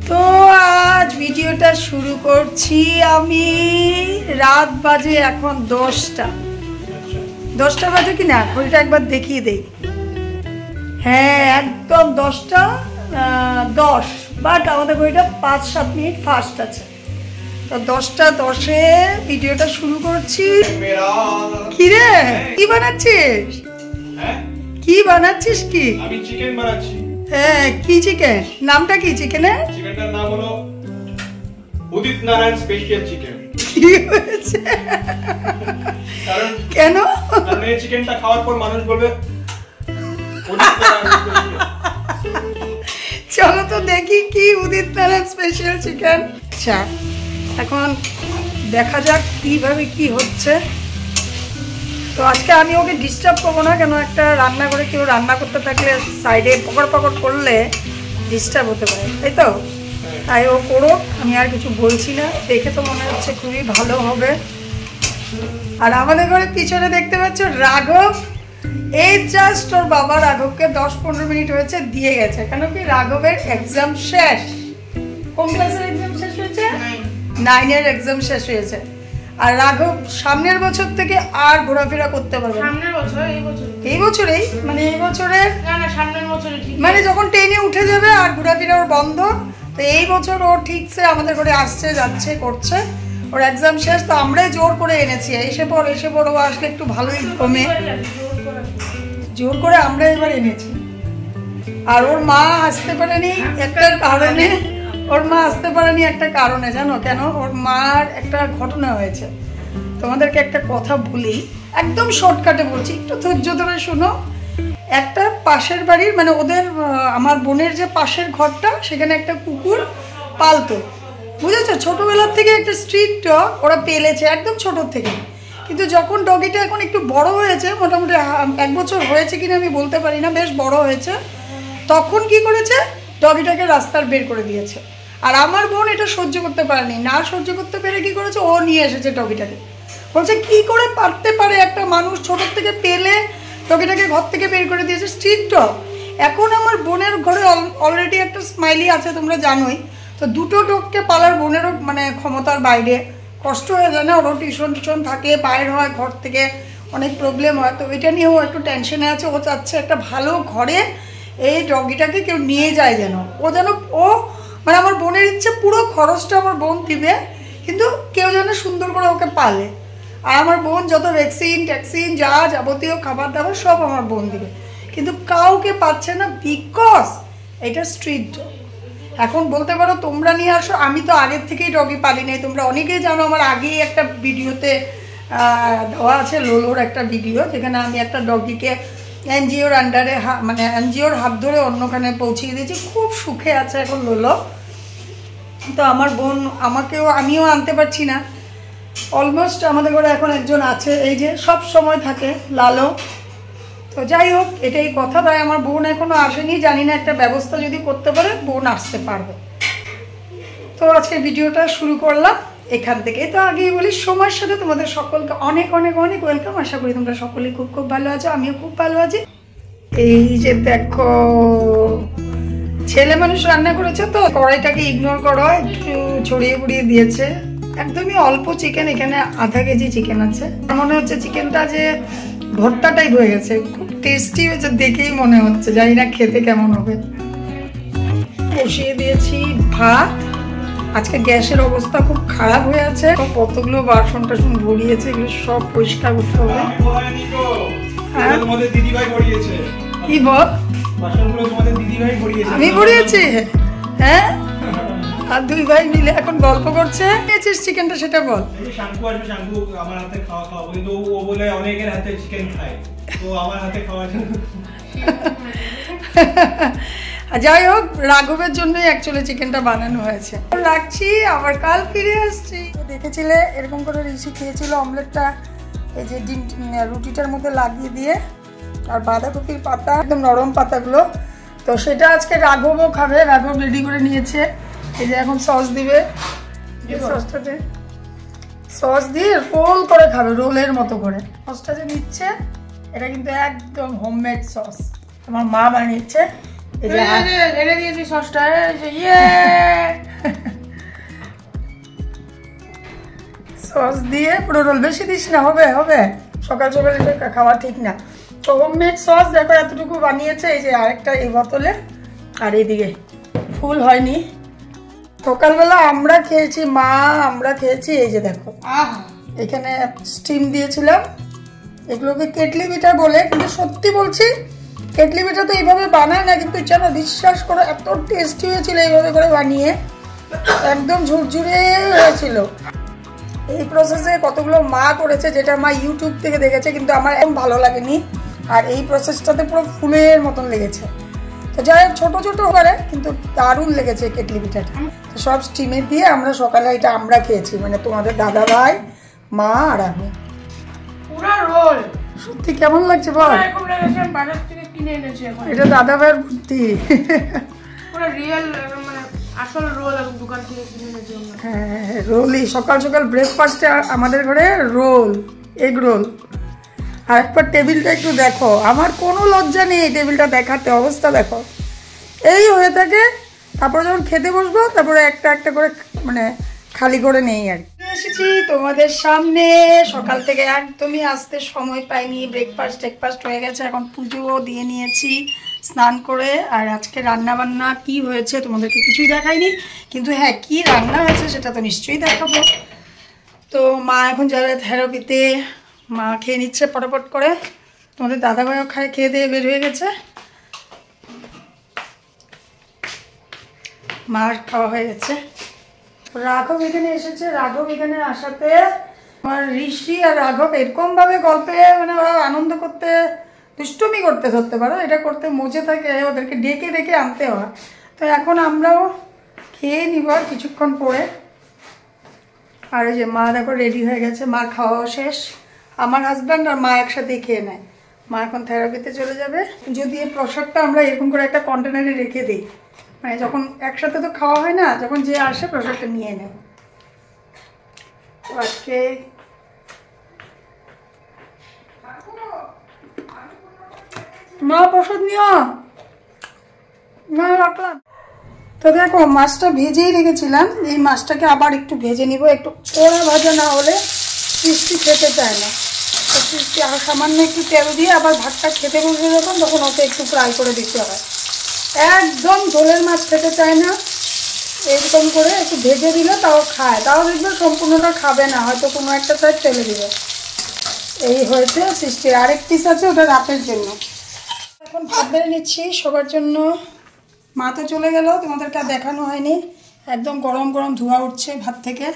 তো আজ ভিডিওটা শুরু করছি আমি। রাত বাজে এখন 10টা বাজে কি না, ঘড়িটা একবার দেখিয়ে দেই। হ্যাঁ, একদম 10টা 10, বাট আমাদের ঘড়িটা 5-7 মিনিট ফাস্ট আছে। তো 10টা 10-এ ভিডিওটা শুরু করছি। কি রে, কি বানাচ্ছিস? কি বানাচ্ছিস? কি? আমি চিকেন বানাচ্ছি। হ্যাঁ, কি চিকেন? নামটা কি চিকেনের? চিকেনটার নাম হলো উদিত নারায়ণ স্পেশাল চিকেন। কি হয়েছে? কারণ কেন? কারণ এই চিকেনটা খাওয়ার পর মানুষ বলবে উদিত নারায়ণ স্পেশাল। চলো তো দেখি কি উদিত নারায়ণ স্পেশাল চিকেন। আচ্ছা, এখন দেখা যাক কিভাবে কি হচ্ছে। তো আজকে আমি ওকে ডিস্টার্ব করবো না, কেন একটা রান্না করে কেউ রান্না করতে থাকলে সাইডে পকড় করলে ডিস্টার্ব হতে পারে, তাই তো? তাই ও করুক, আমি আর কিছু বলছি না। দেখে তো মনে হচ্ছে খুবই ভালো হবে। আর আমাদের ঘরে পিছনে দেখতে পাচ্ছ রাঘব, এই জাস্ট ওর বাবা রাঘবকে 10-15 মিনিট হয়েছে দিয়ে গেছে। কেন কি, রাঘবের এক্সাম শেষ। কোন ক্লাসের এক্সাম শেষ হয়েছে? 9-এর এক্সাম শেষ হয়েছে। আর রাঘব সামনের বছর থেকে আর ঘোরাফেরা করতে পারবে। সামনের বছর? এই বছরেই, মানে এই বছরের না, সামনের বছরে ঠিক, মানে যখন 10-এ উঠে যাবে আর ঘোরাফেরা ওর বন্ধ। তো এই বছর ও ঠিকছে আমাদের ঘরে আসছে, যাচ্ছে, করছে। ওর এক্সাম শেষ, তো আমরাই জোর করে এনেছি। এসে পর ও আসলে একটু ভালোই কমে, জোর করে আমরা এবার এনেছি। আর ওর মা আসতে পারেনি একটা কারণে। জানো কেন? ওর মার একটা ঘটনা হয়েছে। তোমাদেরকে একটা কথা বলি, একদম শর্টকাটে বলছি, একটু ধৈর্য ধরে শোনো। একটা পাশের বাড়ির, মানে ওদের আমার বোনের যে পাশের ঘরটা, সেখানে একটা কুকুর পালতো, বুঝেছো? ছোটবেলার থেকে একটা স্ট্রিট ডগ ওরা পেলেছে, একদম ছোটোর থেকে। কিন্তু যখন ডগিটা এখন একটু বড় হয়েছে, মোটামুটি 1 বছর হয়েছে কিনা আমি বলতে পারি না, বেশ বড় হয়েছে, তখন কি করেছে, ডগিটাকে রাস্তার বের করে দিয়েছে। আর আমার বোন এটা সহ্য করতে পারেনি, না সহ্য করতে পেরে কি করেছে, ও নিয়ে এসেছে ডগিটাকে। বলছে কি করে পারতে পারে একটা মানুষ, ছোটোর থেকে পেলে ডগিটাকে ঘর থেকে বের করে দিয়েছে, স্ট্রিট ডগ। এখন আমার বোনের ঘরে অলরেডি একটা স্মাইলি আছে, তোমরা জানোই। তো দুটো ডগকে পালার বোনেরও মানে ক্ষমতার বাইরে, কষ্ট হয়ে যায় না? ওরও টিউশন থাকে, বাইর হয় ঘর থেকে, অনেক প্রবলেম হয়। তো এটা নিয়েও একটু টেনশনে আছে। ও চাচ্ছে একটা ভালো ঘরে এই ডগিটাকে কেউ নিয়ে যায়, যেন ও মানে আমার বোনের ইচ্ছে পুরো খরচটা আমার বোন দিবে, কিন্তু কেউ যেন সুন্দর করে ওকে পালে। আর আমার বোন যত ভ্যাকসিন যা যাবতীয় খাবার দাবার সব আমার বোন দিবে, কিন্তু কাউকে পাচ্ছে না, বিকজ এটা স্ট্রিট ডগ। এখন বলতে পারো তোমরা নিয়ে আসো, আমি তো আগের থেকেই ডগি পালি নাই। তোমরা অনেকেই জানো, আমার আগেই একটা ভিডিওতে দেওয়া আছে, লোলোর একটা ভিডিও, যেখানে আমি একটা ডগিকে এনজিওর আন্ডারে, মানে এনজিওর হাত ধরে অন্যখানে পৌঁছিয়ে দিয়েছি। খুব সুখে আছে এখন লোলো। তো আমার বোন আমিও আনতে পারছি না। অলমোস্ট আমাদের ঘরে এখন একজন আছে, এই যে সব সময় থাকে, লালো। তো যাই হোক, এটাই কথা। তাই আমার বোন এখনো আসেনি, জানি না একটা ব্যবস্থা যদি করতে পারে বোন আসতে পারবে। তো আজকে ভিডিওটা শুরু করলাম এখান থেকে। তো আগেই বলি, সময়ের সাথে তোমাদের সকলকে অনেক অনেক অনেক ওয়েলকাম। আশা করি তোমরা সকলেই খুব খুব ভালো আছো, আমিও খুব ভালো আছি। এই যে দেখো, ছেলে মানুষ রান্না করেছে, তো কড়াইটাকে ইগনোর করো, একটু ছড়িয়ে পুড়িয়ে দিয়েছে। একদমই অল্প চিকেন, এখানে আধা কেজি চিকেন আছে। মনে হচ্ছে চিকেনটা যে ভর্তা টাইপ হয়ে গেছে, খুব টেস্টি হয়েছে দেখেই মনে হচ্ছে, জানি না খেতে কেমন হবে। বসিয়ে দিয়েছি ভাত। আজকে গ্যাসের অবস্থা খুব খারাপ হয়ে আছে, কতগুলো বাসন টাসন ভরিয়েছে, এগুলো সব পরিষ্কার করতে হবে। কি বল? আমি ভরিয়েছি? হ্যাঁ, আর 2 ভাই মিলে এখন গল্প করছে। খেয়েছিস চিকেনটা সেটা বল। শাঙ্কু আসবে, শাঙ্কু আমার হাতে খাওয়া, কিন্তু ও বলে অনেকের হাতে চিকেন খায়, তো আমার হাতে খাওয়া। যাই হোক, রাঘবের জন্যই অ্যাকচুয়ালি চিকেনটা বানানো হয়েছে। রাখছি, আবার কাল ফিরে আসছি। দেখেছিলে এরকম করে ঋষি খেয়েছিল অমলেটটা, এই যে ডিম রুটিটার মধ্যে লাগিয়ে দিয়ে, আর বাঁধাকপির পাতা, একদম নরম পাতাগুলো। তো সেটা আজকে রাঘবও খাবে। রাঘব রেডি করে নিয়েছে, এই যে এখন সস দিবে। সসটাতে সস দিয়ে রোল করে খাবে, রোলের মতো করে। সসটা যে নিচ্ছে, এটা কিন্তু একদম হোমমেড সস, আমার মা বানিয়েছে। এই যে ঢেলে দিয়েছি সসটা। ইয়ে সস দিয়ে পুরো রোল, বেশি দিস না, হবে হবে, সকাল সকাল এটা খাওয়া ঠিক না। তো হোমমেড সস দেখো এতটুকু বানিয়েছে, এই যে আরেকটা এই বোতলে, আর এইদিকে ফুল হয়নি। সকালবেলা আমরা খেয়েছি, মা আমরা খেয়েছি, এই যে দেখো এখানে স্টিম দিয়েছিলাম। এগুলোকে কেটলি পিঠা বলে, কিন্তু সত্যি বলছি কেটলি পিঠা তো এইভাবে বানায় না, কিন্তু যেন বিশ্বাস করো এত টেস্টি হয়েছিল এইভাবে করে বানিয়ে, একদম ঝুরঝুরে হয়েছিল। এই প্রসেসে কতগুলো মা করেছে, যেটা মা ইউটিউব থেকে দেখেছে, কিন্তু আমার একদম ভালো লাগেনি। আর এই প্রসেসটাতে পুরো ফুলের মতন লেগেছে। তো যাই হোক, ছোটো ছোটো করে কিন্তু দারুণ লেগেছে কেটলি পিঠাটা। তো সব স্টিমে দিয়ে আমরা সকালে এটা আমরা খেয়েছি, মানে তোমাদের দাদা ভাই, মা আর আমি। পুরো রোল সত্যি কেমন লাগছে বল? এরকম লেগেছে বাজার থেকে কিনে এনেছি এখন। এটা দাদা ভাইয়ের বুদ্ধি। পুরো রিয়েল মানে আসল রোল আমি দোকান থেকে কিনে এনেছি আমরা। হ্যাঁ, রোলই সকাল সকাল ব্রেকফাস্টে আমাদের ঘরে রোল, এগ রোল। আর একবার টেবিলটা একটু দেখো, আমার কোনো লজ্জা নেই টেবিলটা দেখাতে, অবস্থা দেখো এই হয়ে থাকে। তারপরে যখন খেতে বসবো তারপরে একটা একটা করে মানে খালি করে নেই আর কি। এসেছি তোমাদের সামনে, সকাল থেকে একদমই আসতে সময় পাইনি, ব্রেকফাস্ট হয়ে গেছে, এখন পুজোও দিয়ে নিয়েছি স্নান করে। আর আজকে রান্না বান্না কি হয়েছে তোমাদেরকে কিছুই দেখাইনি, কিন্তু হ্যাঁ কি রান্না হয়েছে সেটা তো নিশ্চয়ই দেখাবো। তো মা এখন যাবে থেরাপিতে, মা খেয়ে নিচ্ছে পটাপট করে, তোমাদের দাদাভাইও খেয়ে দিয়ে বের হয়ে গেছে, মার খাওয়া হয়ে গেছে। রাঘব এখানে এসেছে, রাঘব এখানে আসাতে আমার ঋষি আর রাঘব এরকম ভাবে গল্পে মানে ওরা আনন্দ করতে, দুষ্টুমি করতে ধরতে পারো, এটা করতে মজে থাকে, ওদেরকে ডেকে ডেকে আনতে হয়। তো এখন আমরাও খেয়ে নিব আর কিছুক্ষণ পরে। আর এই যে মা দেখো রেডি হয়ে গেছে, মার খাওয়াও শেষ, আমার হাজব্যান্ড আর মা একসাথে খেয়ে নেয়। মা এখন থেরাপিতে চলে যাবে। যদি এই প্রসাদটা আমরা এরকম করে একটা কন্টেনারে রেখে দিই, মানে যখন একসাথে তো খাওয়া হয় না, যখন যে আসে প্রসাদটা নিয়ে নেয়। তো আজকে মা প্রসাদ নিও না, রাখলাম। তো দেখো মাছটা ভেজেই রেখেছিলাম, এই মাছটাকে আবার একটু ভেজে নিব, একটু ওরা ভাজা না হলে সৃষ্টি খেতে চায় না। তো সৃষ্টি আর সামান্য একটু তেল দিয়ে আবার ভাতটা খেতে বসবে যখন, তখন ওকে একটু ফ্রাই করে দিতে হয়। একদম ঝোলের মাছ খেতে চায় না, এরকম করে একটু ভেজে দিলে তাও খায়, তাও দেখবে সম্পূর্ণটা খাবে না, হয়তো কোনো একটা সাইড ফেলে দিবে। এই হয়েছে সৃষ্টির আরেক পিস আছে, ওটা রাতের জন্য। এখন ভাত বেড়ে নিচ্ছি সবার জন্য। মা তো চলে গেল, তোমাদেরকে আর দেখানো হয়নি, একদম গরম গরম ধোঁয়া উঠছে ভাত থেকে।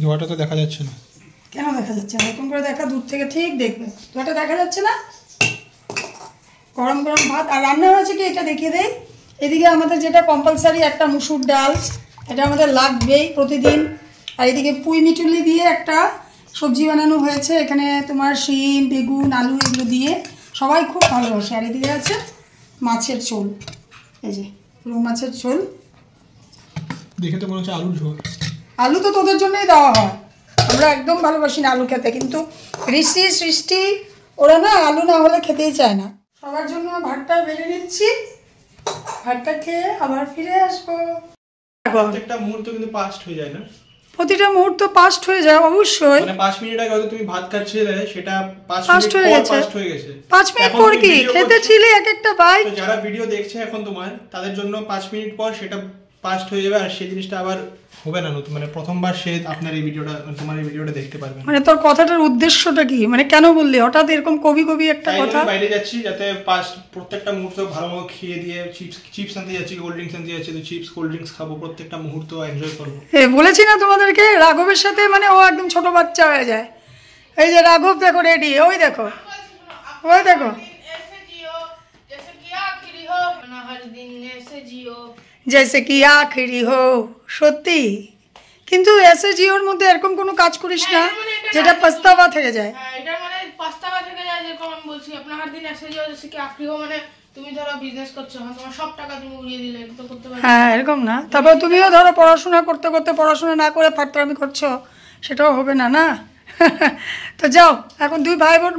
ধোঁয়াটা তো দেখা যাচ্ছে না। কেন দেখা যাচ্ছে না? এরকম করে দেখা, দূর থেকে ঠিক দেখবে, ধোঁয়াটা দেখা যাচ্ছে না। গরম গরম ভাত, আর রান্না হয়েছে কি এটা দেখিয়ে দেয়। এদিকে আমাদের যেটা কম্পালসারি একটা মুসুর ডাল, এটা আমাদের লাগবেই প্রতিদিন। আর এদিকে পুঁই মিটুলি দিয়ে একটা সবজি বানানো হয়েছে, এখানে তোমার শিম, বেগুন, আলু এগুলো দিয়ে সবাই খুব ভালোবাসে। আর এদিকে আছে মাছের ঝোল, এই যে রুই মাছের ঝোল। দেখে তো মনে হচ্ছে আলুর ঝোল। আলু তো তোদের জন্যই দেওয়া হয়, আমরা একদম ভালোবাসি না আলু খেতে, কিন্তু ঋষি সৃষ্টি ওরা না আলু না হলে খেতেই চায় না। সবার জন্য ভাতটা বেড়ে নিচ্ছি, ভাতটা খেয়ে আবার ফিরে আসবো। প্রত্যেকটা মুহূর্ত কিন্তু পাস্ট হয়ে যায় না? প্রতিটা মুহূর্ত পাস্ট হয়ে যায় অবশ্যই। মানে 5 মিনিট আগে হয়তো তুমি ভাত খাচ্ছিলে, সেটা 5 পাস্ট মিনিট হয়ে পর গেছে। পাস্ট হয়ে গেছে। 5 মিনিট পর কি খেতে ছিলে এক একটা বাইট। তো যারা ভিডিও দেখছে এখন তোমার, তাদের জন্য 5 মিনিট পর সেটা পাস্ট হয়ে যাবে, আর সেই জিনিসটা আবার হবে না নতুন, মানে প্রথমবার সে আপনার এই ভিডিওটা, তোমার এই ভিডিওটা দেখতে পারবে না। মানে তোর কথাটার উদ্দেশ্যটা কি, মানে কেন বললি হঠাৎ এরকম কবি কবি একটা তাই কথা? আমি বাইরে যাচ্ছি যাতে প্রত্যেকটা মুহূর্ত ভালো মতো খেয়ে দিয়ে, চিপস আনতে যাচ্ছি, কোল্ড ড্রিঙ্কস আনতে যাচ্ছি, তো চিপস কোল্ড ড্রিঙ্কস খাবো, প্রত্যেকটা মুহূর্ত এনজয় করবো। বলেছি না তোমাদেরকে, রাঘবের সাথে মানে ও একদম ছোট বাচ্চা হয়ে যায়। এই যে রাঘব দেখো রেডি, ওই দেখো ওই দেখো, জেসে কি আখেরি হো। সত্যি, কিন্তু এসে জিওর মধ্যে এরকম কোনো কাজ করিস না যেটা পস্তাবা থেকে যায়। হ্যাঁ, এটা মানে পস্তাবা থেকে যায়, যেরকম আমি বলছি আপনার হর দিন এসে জিও জেসে কি আখরি হো, মানে তুমি ধরো বিজনেস করছো, তোমার সব টাকা তুমি উড়িয়ে দিলে, এটা তো করতে পারবে না। হ্যাঁ এরকম না, তারপর তুমিও ধরো পড়াশোনা করতে করতে পড়াশোনা না করে ফাটতামি করছো, সেটাও হবে না না। তো যাও এখন দুই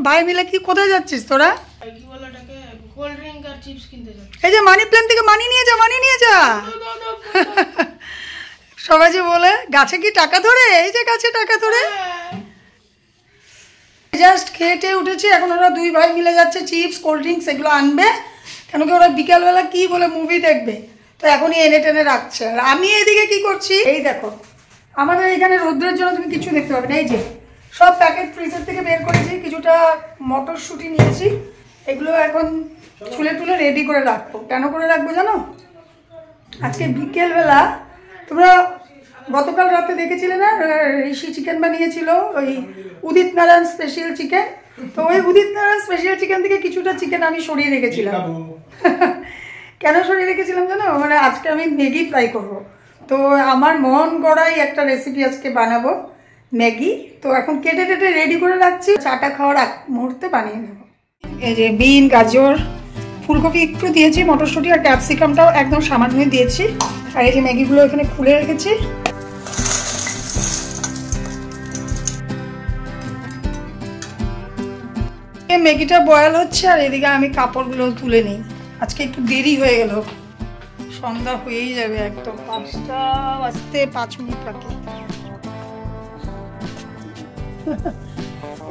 ভাই মিলে কি কোথায় যাচ্ছিস তোরা? কি বলে এটাকে, কোল্ড ড্রিঙ্ক আর চিপস কিনতে যাচ্ছি। এই যে মানি প্ল্যান থেকে মানি নিয়ে যা, মানি নিয়ে যা। সবাই যে বলে গাছে কি টাকা ধরে, এই যে গাছে টাকা ধরে। জাস্ট খেটে উঠেছি, এখন ওরা দুই ভাই মিলে যাচ্ছে চিপস কোল্ড ড্রিঙ্কস এগুলো আনবে, কেন কি ওরা বিকালবেলা কি বলে মুভি দেখবে, তো এখনই এনে টেনে রাখছে। আর আমি এদিকে কি করছি, এই দেখো আমাদের এখানে রোদ্রের জন্য তুমি কিছু দেখতে পাবে না, এই যে সব প্যাকেট ফ্রিজের থেকে বের করেছি, কিছুটা মটরশুঁটি নিয়েছি, এগুলো এখন ছুলে টুলে রেডি করে রাখবো। কেন করে রাখবো জানো, আজকে বিকেলবেলা তোমরা গতকাল রাতে দেখেছিলে না ঋষি চিকেন বানিয়েছিল, ওই উদিত নারায়ণ স্পেশাল চিকেন, তো ওই উদিত নারায়ণ স্পেশাল চিকেন থেকে কিছুটা চিকেন আমি সরিয়ে রেখেছিলাম। কেন সরিয়ে রেখেছিলাম জানো, মানে আজকে আমি ম্যাগি ফ্রাই করবো, তো আমার মন গড়াই একটা রেসিপি আজকে বানাবো ম্যাগি। তো এখন কেটে কেটে রেডি করে রাখছি, চাটা খাওয়ার আগ মুহূর্তে বানিয়ে নেব। এই যে বিন, গাজর, ফুলকপি একটু দিয়েছি, মটরশুঁটি আর ক্যাপসিকামটাও একদম সামান্য দিয়েছি, আর এই যে ম্যাগিগুলো এখানে খুলে রেখেছি। ম্যাগিটা বয়েল হচ্ছে, আর এদিকে আমি কাপড়গুলো তুলে নিই, আজকে একটু দেরি হয়ে গেল, সন্ধ্যা হয়েই যাবে একদম, 5টা বাজতে 5 মিনিট বাকি।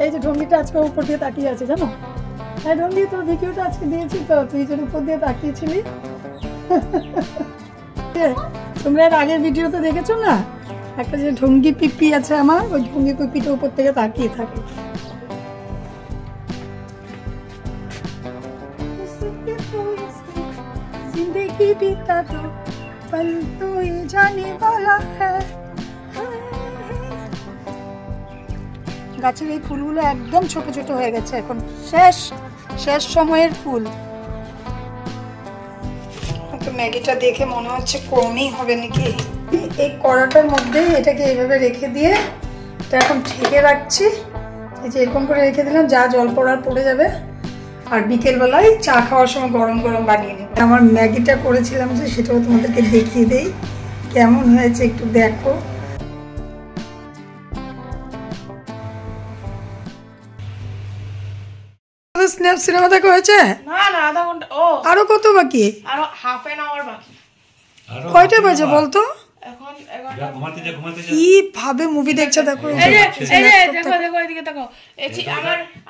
এই যে ঢঙ্গিটা আজকে উপর দিয়ে তাকিয়ে আছে জানো, হ্যাঁ ঢঙ্গি তোর ভিডিওটা আজকে দিয়েছি তো, তুই যে উপর দিয়ে তাকিয়েছিলি। তোমরা এর আগের ভিডিওতে দেখেছো না, একটা যে ঢঙ্গি পিপি আছে আমার, ওই ঢঙ্গি পিপিটা উপর থেকে তাকিয়ে থাকে। जिंदगी बीता तो पल तो ये जाने वाला है। গাছের এই ফুলগুলো একদম ছোট ছোট হয়ে গেছে, এখন শেষ শেষ সময়ের ফুল। তো ম্যাগিটা দেখে মনে হচ্ছে কমই হবে নাকি, এই কড়াটার মধ্যে এটাকে এইভাবে রেখে দিয়ে এটা এখন ঢেকে রাখছি, এই যে এরকম করে রেখে দিলাম, যা জল পড়ার পড়ে যাবে, আর বিকেলবেলায় চা খাওয়ার সময় গরম গরম বানিয়ে নেব। আমার ম্যাগিটা করেছিলাম যে সেটাও তোমাদেরকে দেখিয়ে দেই কেমন হয়েছে, একটু দেখো। স্ন্যাপ সিনেমা দেখা হয়েছে? না না, আধা ঘন্টা। ও আরো কত বাকি? আরো হাফ এন আওয়ার বাকি। কয়টা বাজে বলতো? এখন কি ভাবে মুভি দেখছে দেখো, এই যে দেখো দেখো এদিকে দেখো,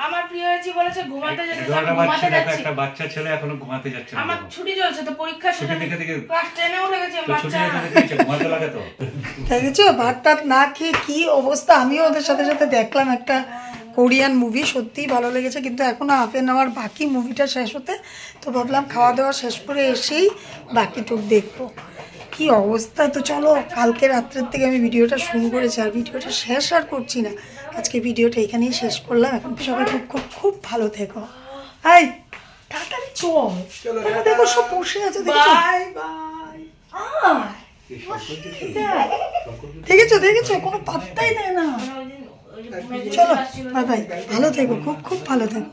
আমার প্রিয় হয়েছে বলেছে ঘুমাতে যেতে, ঘুমাতে যাচ্ছি। একটা বাচ্চা ছেলে এখনো ঘুমাতে যাচ্ছে না, আমার ছুটি চলছে তো, পরীক্ষা ছুটি দেখে দেখে ক্লাস 10 এ উঠে গেছি ছুটি বাচ্চা। দেখে দেখে ঘুমাতে লাগে তো। দেখেছো ভাত টাত না খেয়ে কি অবস্থা। আমিও ওদের সাথে সাথে দেখলাম একটা কোরিয়ান মুভি, সত্যিই ভালো লেগেছে, কিন্তু এখনো হাফ এন আওয়ার বাকি মুভিটা শেষ হতে, তো ভাবলাম খাওয়া দাওয়া শেষ করে এসেই বাকিটুক দেখবো। কি অবস্থা। তো চলো, কালকে রাত্রের থেকে আমি ভিডিওটা শুরু করেছি, আর ভিডিওটা শেষ আর করছি না, আজকে ভিডিওটা এখানেই শেষ করলাম। এখন সবাই খুব খুব খুব ভালো থেকো। এই তাড়াতাড়ি চল, দেখো সব বসে আছে, দেখেছো দেখেছো, কোনো পাত্তাই দেয় না। চলো বাই বাই, ভালো থেকো, খুব খুব ভালো থেকো।